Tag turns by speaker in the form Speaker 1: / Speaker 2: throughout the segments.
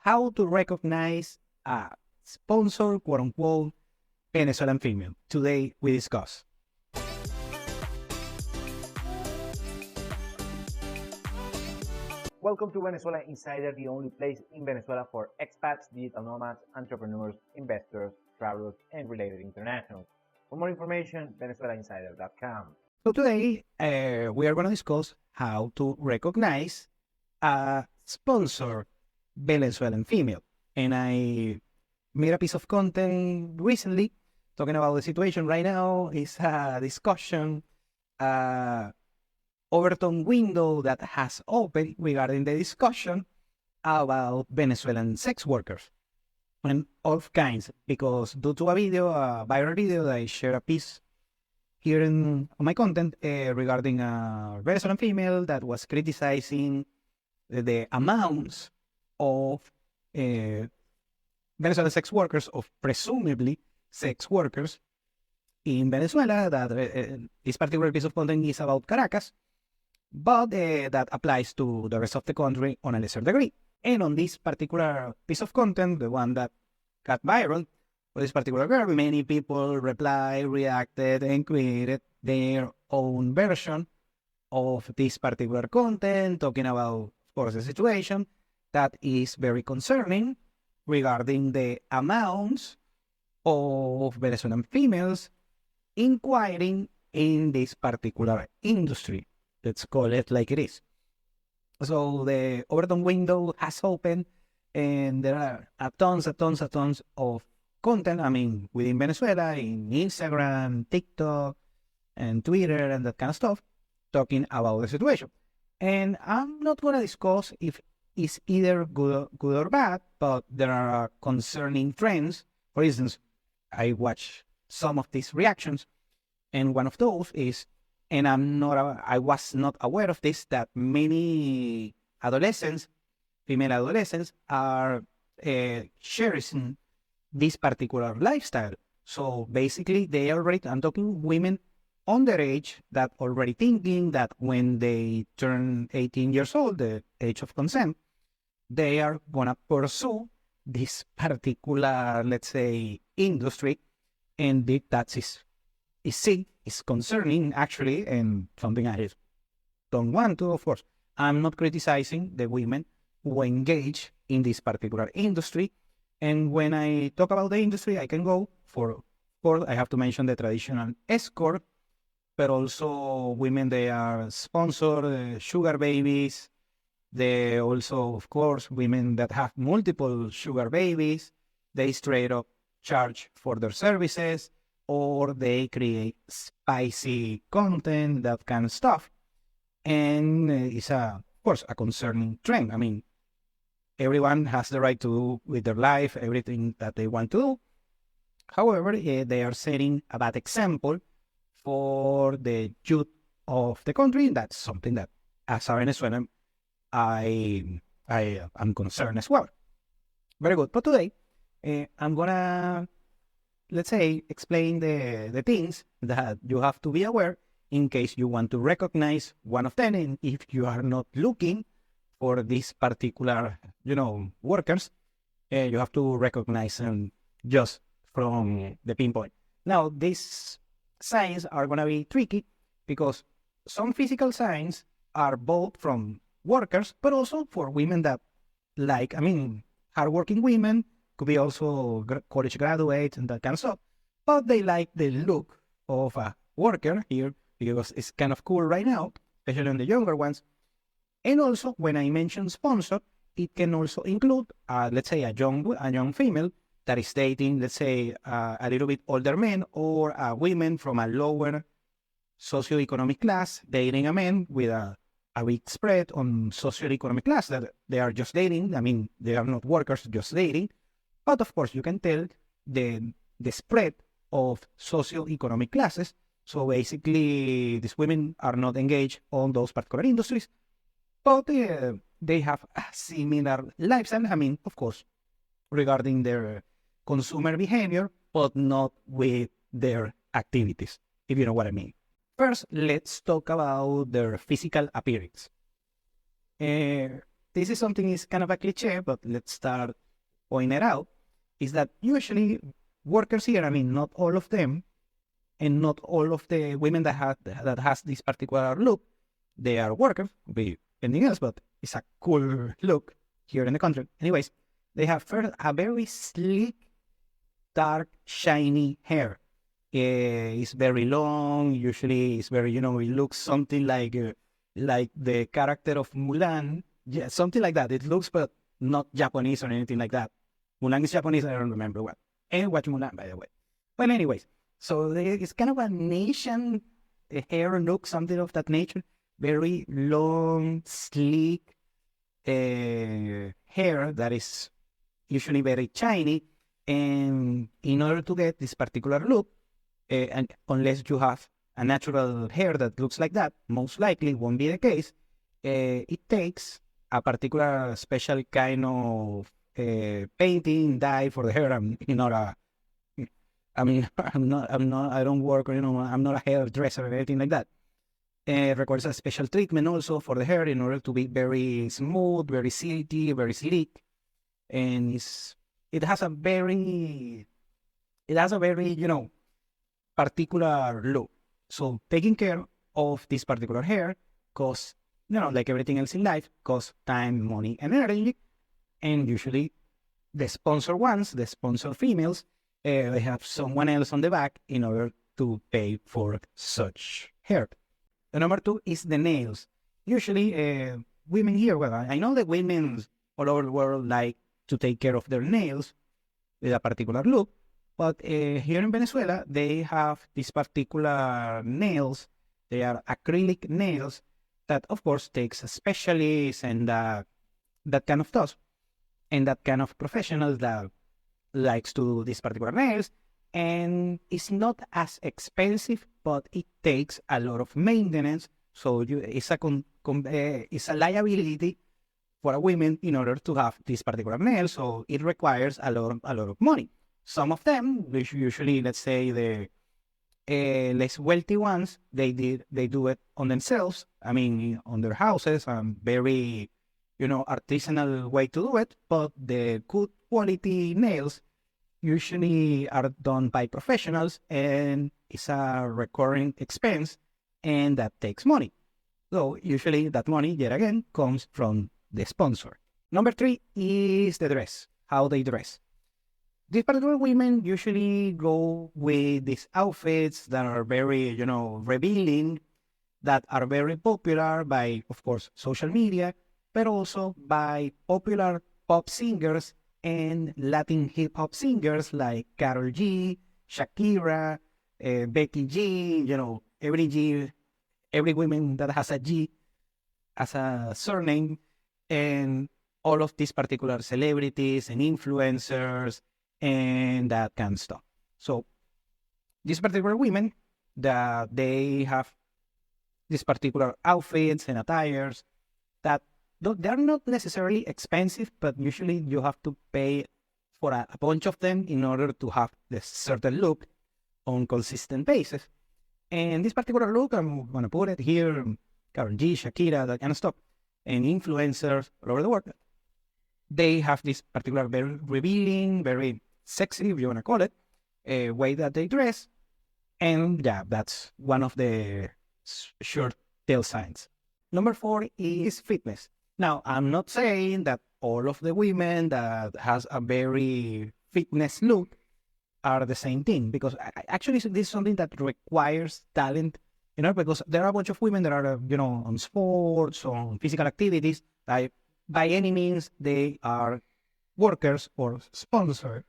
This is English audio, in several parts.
Speaker 1: how to recognize a sponsor, quote unquote, Venezuelan female. Today we discuss.
Speaker 2: Welcome to Venezuela Insider, the only place in Venezuela for expats, digital nomads, entrepreneurs, investors, travelers, and related internationals. For more information, venezuelainsider.com.
Speaker 1: So today we are going to discuss how to recognize a sponsor Venezuelan female. And I made a piece of content recently talking about the situation right now. It's a discussion, overtone window that has opened regarding the discussion about Venezuelan sex workers and all kinds, because due to a viral video that I shared a piece here on my content regarding a Venezuelan female that was criticizing the amounts of Venezuelan sex workers, of presumably sex workers in Venezuela, that this particular piece of content is about Caracas, but that applies to the rest of the country on a lesser degree. And on this particular piece of content, the one that got viral, for this particular girl, many people reacted, and created their own version of this particular content, talking about, of course, the situation that is very concerning regarding the amounts of Venezuelan females inquiring in this particular industry. Let's call it like it is. So the overtone window has opened, and there are tons of content, within Venezuela, in Instagram, TikTok, and Twitter, and that kind of stuff, talking about the situation. And I'm not going to discuss if it's either good or bad, but there are concerning trends. For instance, I watch some of these reactions, and one of those is, and I was not aware of this, that many adolescents, female adolescents, are cherishing this particular lifestyle. So basically, I'm talking women underage that already thinking that when they turn 18 years old, the age of consent, they are gonna pursue this particular, let's say, industry, and that is concerning, actually, and something I don't want to, of course. I'm not criticizing the women who engage in this particular industry. And when I talk about the industry, I can go for, of course, I have to mention the traditional escort, but also women, they are sponsored sugar babies. They also, of course, women that have multiple sugar babies, they straight up charge for their services, or they create spicy content, that kind of stuff. And it's, of course, a concerning trend. Everyone has the right to do with their life everything that they want to do. However, they are setting a bad example for the youth of the country. That's something that, as a Venezuelan, I am concerned as well. Very good. But today, I'm gonna, let's say, explain the things that you have to be aware in case you want to recognize one of them. And if you are not looking for these particular, workers, you have to recognize them just from the pinpoint. Now, these signs are going to be tricky because some physical signs are both from workers, but also for women that hardworking women, could be also college graduates and that kind of stuff, but they like the look of a worker here because it's kind of cool right now, especially on the younger ones. And also, when I mention sponsor, it can also include, let's say, a young female that is dating, let's say, a little bit older men, or women from a lower socioeconomic class dating a man with a big spread on socioeconomic class, that they are just dating. They are not workers, just dating. But of course, you can tell the spread of socioeconomic classes. So basically, these women are not engaged on those particular industries, but they have a similar lifestyle. Of course, regarding their consumer behavior, but not with their activities, if you know what I mean. First, let's talk about their physical appearance. this is something is kind of a cliche, but let's start pointing it out, is that usually workers here, I mean, not all of them, and not all of the women that has this particular look, they are workers, be anything else, but it's a cool look here in the country. Anyways, they have first a very sleek, dark, shiny hair. It's very long. Usually, it's very, it looks something like the character of Mulan. Yeah, something like that. It looks, but not Japanese or anything like that. Mulan is Japanese. I don't remember what. And watch Mulan, by the way. But anyways, so it's kind of a nation hair look, something of that nature. Very long, sleek hair that is usually very shiny. And in order to get this particular look, and unless you have a natural hair that looks like that, most likely won't be the case. It takes a particular special kind of painting dye for the hair. I'm not a, I mean, I don't work, I'm not a hairdresser or anything like that. It requires a special treatment also for the hair in order to be very smooth, very silky, very sleek, and it has a very, particular look. So taking care of this particular hair costs, like everything else in life, costs time, money, and energy. And usually the sponsor ones, the sponsor females, they have someone else on the back in order to pay for such hair. The number two is the nails. Usually women here, well, I know that women all over the world like to take care of their nails with a particular look, but here in Venezuela, they have these particular nails. They are acrylic nails that, of course, takes a specialist and that kind of stuff, and that kind of professional that likes to do these particular nails. And it's not as expensive, but it takes a lot of maintenance. So it's a liability for a woman in order to have this particular nail. So it requires a lot of money. Some of them, usually, let's say the less wealthy ones, they do it on themselves. I mean, on their houses, very, artisanal way to do it. But the good quality nails usually are done by professionals, and it's a recurring expense, and that takes money. So usually that money, yet again, comes from the sponsor. Number three is the dress, how they dress. These particular women usually go with these outfits that are very, revealing, that are very popular by, of course, social media, but also by popular pop singers and Latin hip hop singers like Karol G, Shakira, Becky G, every woman that has a G as a surname, and all of these particular celebrities and influencers and that kind of stuff. So these particular women, that they have these particular outfits and attires that they're not necessarily expensive, but usually you have to pay for a bunch of them in order to have this certain look on consistent basis. And this particular look, I'm going to put it here, Karol G, Shakira, that kind of stuff, and influencers all over the world. They have this particular very revealing, very sexy, if you want to call it, way that they dress. And yeah, that's one of the short tail signs. Number four is fitness. Now, I'm not saying that all of the women that has a very fitness look are the same thing, because actually this is something that requires talent, because there are a bunch of women that are, on sports, on physical activities, like by any means they are workers or sponsored.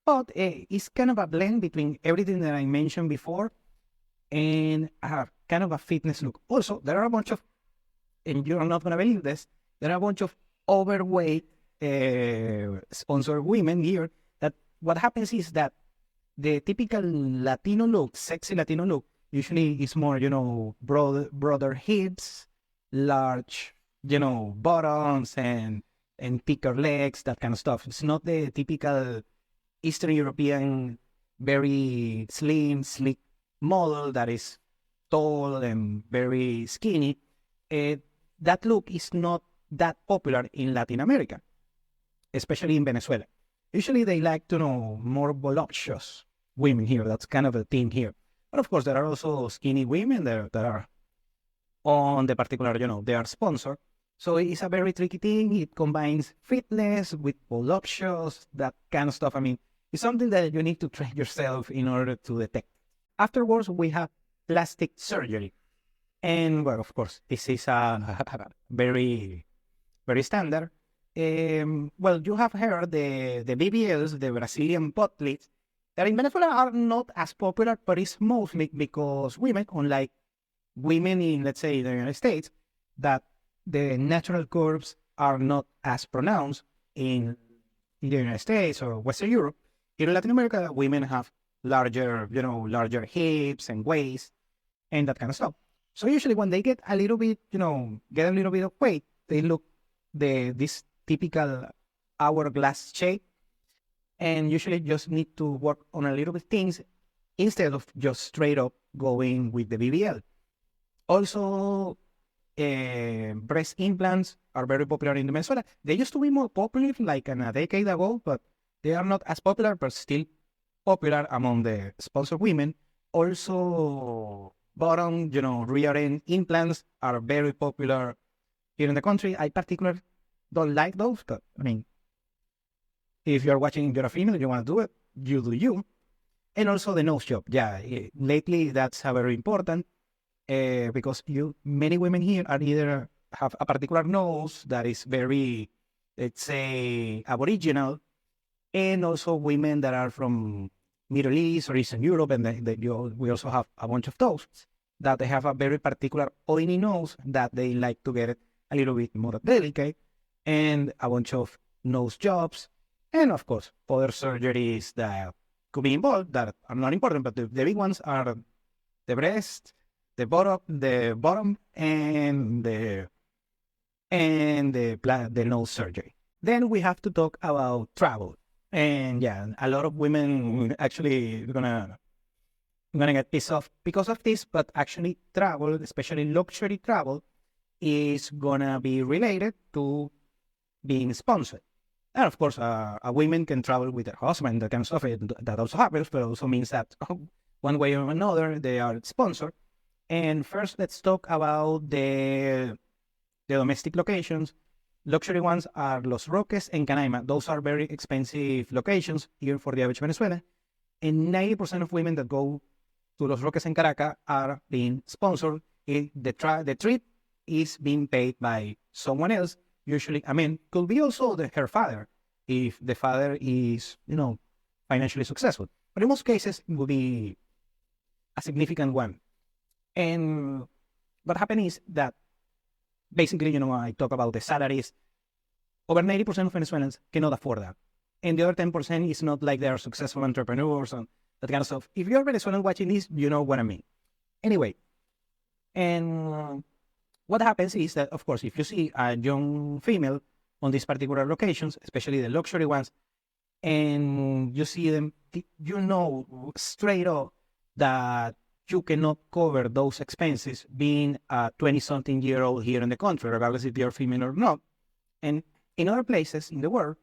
Speaker 1: But it's kind of a blend between everything that I mentioned before and kind of a fitness look. Also, there are a bunch of, and you're not going to believe this, there are a bunch of overweight sponsored women here that what happens is that the typical Latino look, sexy Latino look, usually is more, broader hips, large, bottoms and thicker legs, that kind of stuff. It's not the typical Eastern European, very slim, sleek model that is tall and very skinny. That look is not that popular in Latin America, especially in Venezuela. Usually they like to know more voluptuous women here. That's kind of a theme here. But of course, there are also skinny women there that are on the particular, they are sponsored. So it's a very tricky thing. It combines fitness with voluptuous, that kind of stuff. I mean, it's something that you need to train yourself in order to detect. Afterwards, we have plastic surgery. And well, of course, this is a very, very standard. Well, you have heard the BBLs, the Brazilian butt lifts, that in Venezuela are not as popular, but it's mostly because women, unlike women in, let's say, the United States, that the natural curves are not as pronounced in the United States or Western Europe. Here in Latin America, women have larger hips and waist and that kind of stuff. So usually when they get a little bit, get a little bit of weight, they look this typical hourglass shape, and usually just need to work on a little bit things instead of just straight up going with the BBL. Also, breast implants are very popular in Venezuela. They used to be more popular like a decade ago, but they are not as popular, but still popular among the sponsored women. Also, bottom, rear end implants are very popular here in the country. I particularly don't like those, but I mean, if you're watching, you're a female, you want to do it, you do you. And also the nose job. Yeah, lately that's very important because many women here are either have a particular nose that is very, let's say, aboriginal, and also women that are from Middle East or Eastern Europe, and we also have a bunch of those that they have a very particular pointy nose that they like to get it a little bit more delicate, and a bunch of nose jobs, and of course other surgeries that could be involved that are not important, but the big ones are the breast, the bottom, and the nose surgery. Then we have to talk about travel. And yeah, a lot of women actually gonna get pissed off because of this, but actually travel, especially luxury travel, is gonna be related to being sponsored. And of course, a woman can travel with her husband, that kind of stuff. That also happens, but also means that one way or another, they are sponsored. And first, let's talk about the domestic locations. Luxury ones are Los Roques and Canaima. Those are very expensive locations here for the average Venezuelan. And 90% of women that go to Los Roques and Caracas are being sponsored. The trip is being paid by someone else. Usually, I mean, could be also her father, if the father is, financially successful. But in most cases, it will be a significant one. And what happens is that basically, I talk about the salaries. Over 90% of Venezuelans cannot afford that. And the other 10% is not like they are successful entrepreneurs and that kind of stuff. If you're Venezuelan watching this, you know what I mean. Anyway, and what happens is that, of course, if you see a young female on these particular locations, especially the luxury ones, and you see them, you know straight up that you cannot cover those expenses being a 20-something-year-old here in the country, regardless if you're female or not. And in other places in the world,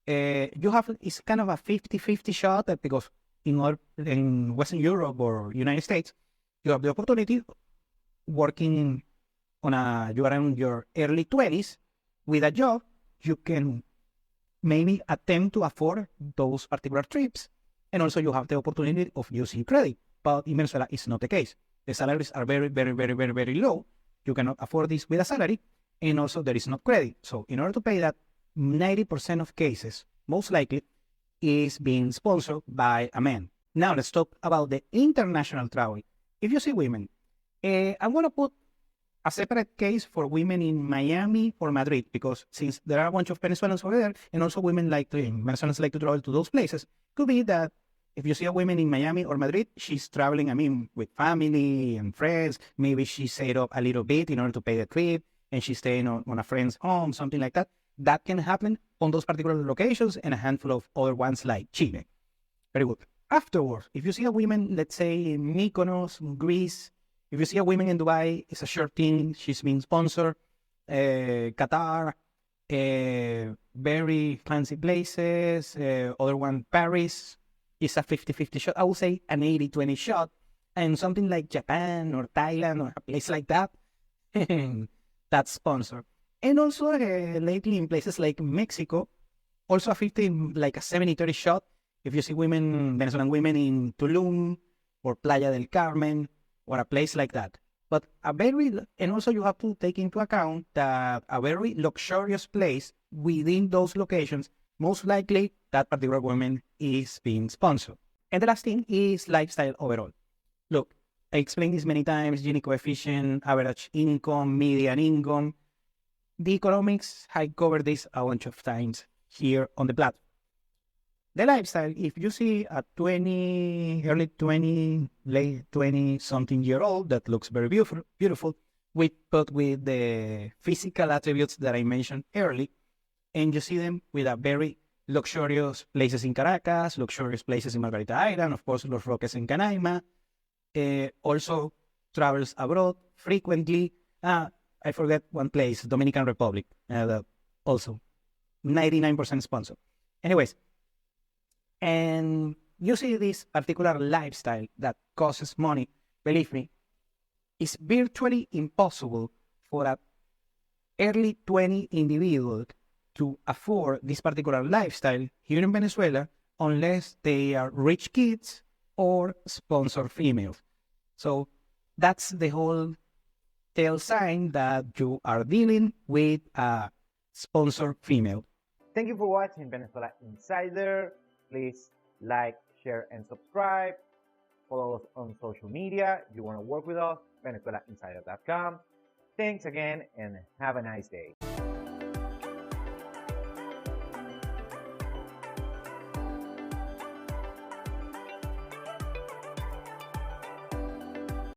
Speaker 1: it's kind of a 50-50 shot because in Western Europe or United States, you have the opportunity working you are in your early 20s with a job, you can maybe attempt to afford those particular trips. And also you have the opportunity of using credit. But in Venezuela, it's not the case. The salaries are very, very, very, very, very low. You cannot afford this with a salary. And also there is no credit. So in order to pay that, 90% of cases, most likely, is being sponsored by a man. Now let's talk about the international travel. If you see women, I'm going to put a separate case for women in Miami or Madrid, because since there are a bunch of Venezuelans over there, and also Venezuelans like to travel to those places, could be that if you see a woman in Miami or Madrid, she's traveling, with family and friends. Maybe she saved up a little bit in order to pay the trip, and she's staying on a friend's home, something like that. That can happen on those particular locations and a handful of other ones like Chile. Very good. Afterwards, if you see a woman, let's say in Mykonos, Greece, if you see a woman in Dubai, it's a sure thing, she's being sponsored. Qatar, very fancy places. Other one, Paris, is a 50-50 shot. I would say an 80-20 shot. And something like Japan or Thailand or a place like that, that's sponsored. And also lately in places like Mexico, also a 50, like a 70-30 shot. If you see Venezuelan women in Tulum or Playa del Carmen or a place like that. But and also you have to take into account that a very luxurious place within those locations, most likely that particular woman is being sponsored. And the last thing is lifestyle overall. Look, I explained this many times, Gini coefficient, average income, median income. The economics, I covered this a bunch of times here on the platform. The lifestyle, if you see a early 20, late 20 something year old that looks very beautiful, but with the physical attributes that I mentioned early, and you see them with a very luxurious places in Caracas, luxurious places in Margarita Island, of course, Los Roques in Canaima, also travels abroad frequently. I forget one place, Dominican Republic, also 99% sponsor. Anyways, and you see this particular lifestyle that costs money, believe me, it's virtually impossible for an early 20 individual to afford this particular lifestyle here in Venezuela unless they are rich kids or sponsor females. So that's the whole tell sign that you are dealing with a sponsor female.
Speaker 2: Thank you for watching Venezuela Insider. Please like, share, and subscribe. Follow us on social media. If you want to work with us, venezuelainsider.com. Thanks again and have a nice day.